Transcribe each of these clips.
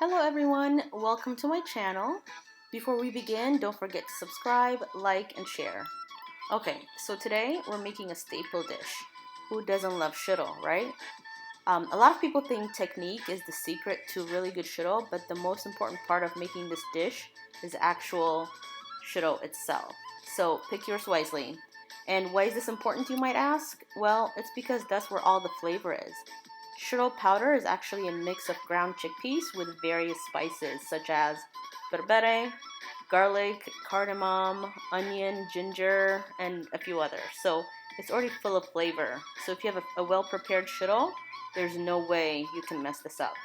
Hello everyone, welcome to my channel. Before we begin, don't forget to subscribe, like, and share. Okay, so today we're making a staple dish. Who doesn't love shiro, right? A lot of people think technique is the secret to really good shiro, but the most important part of making this dish is actual shiro itself. So pick yours wisely. And why is this important, you might ask? Well, it's because that's where all the flavor is. Shiro powder is actually a mix of ground chickpeas with various spices such as berbere, garlic, cardamom, onion, ginger, and a few others. So it's already full of flavor. So if you have a well-prepared shiro, there's no way you can mess this up.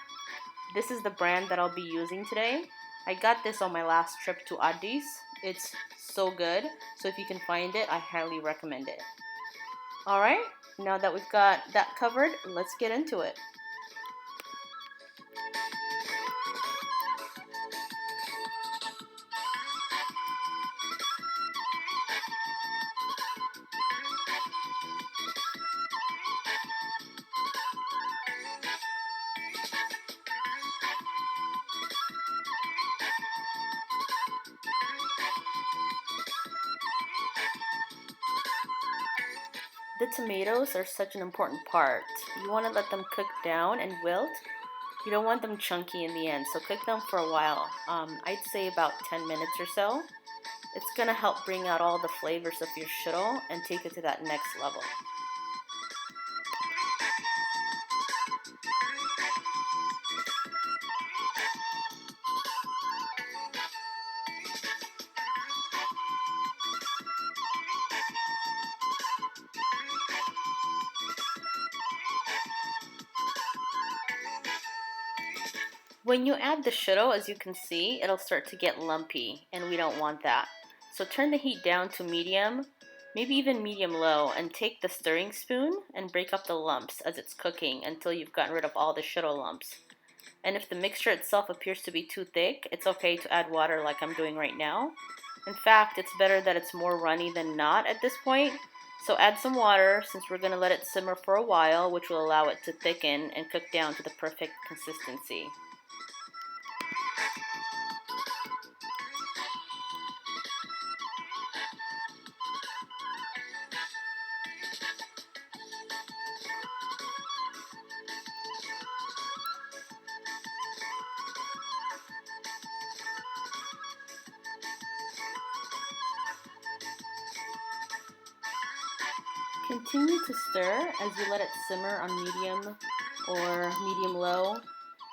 This is the brand that I'll be using today. I got this on my last trip to Addis. It's so good. So if you can find it, I highly recommend it. Alright, now that we've got that covered, let's get into it. The tomatoes are such an important part. You want to let them cook down and wilt. You don't want them chunky in the end, so cook them for a while. I'd say about 10 minutes or so. It's going to help bring out all the flavors of your shiro and take it to that next level. When you add the shiro, as you can see, it'll start to get lumpy, and we don't want that. So turn the heat down to medium, maybe even medium-low, and take the stirring spoon and break up the lumps as it's cooking until you've gotten rid of all the shiro lumps. And if the mixture itself appears to be too thick, it's okay to add water like I'm doing right now. In fact, it's better that it's more runny than not at this point. So add some water since we're going to let it simmer for a while, which will allow it to thicken and cook down to the perfect consistency. Continue to stir as you let it simmer on medium or medium-low.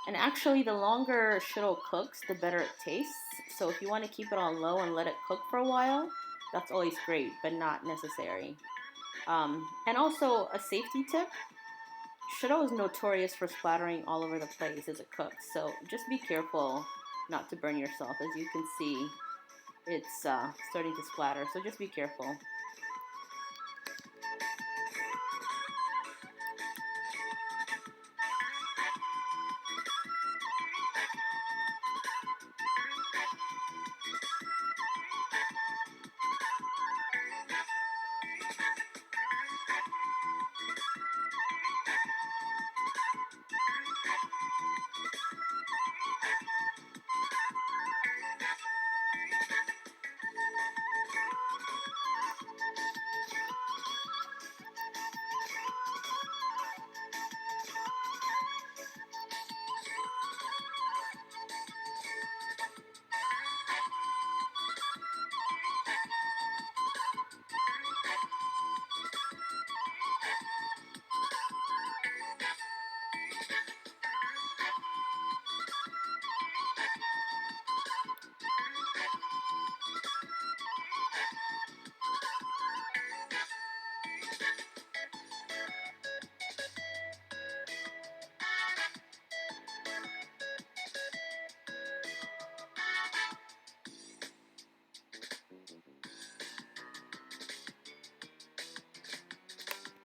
And actually, the longer shiro cooks, the better it tastes. So if you want to keep it on low and let it cook for a while, that's always great, but not necessary. And also, a safety tip, shiro is notorious for splattering all over the place as it cooks. So just be careful not to burn yourself. As you can see, it's starting to splatter, so just be careful.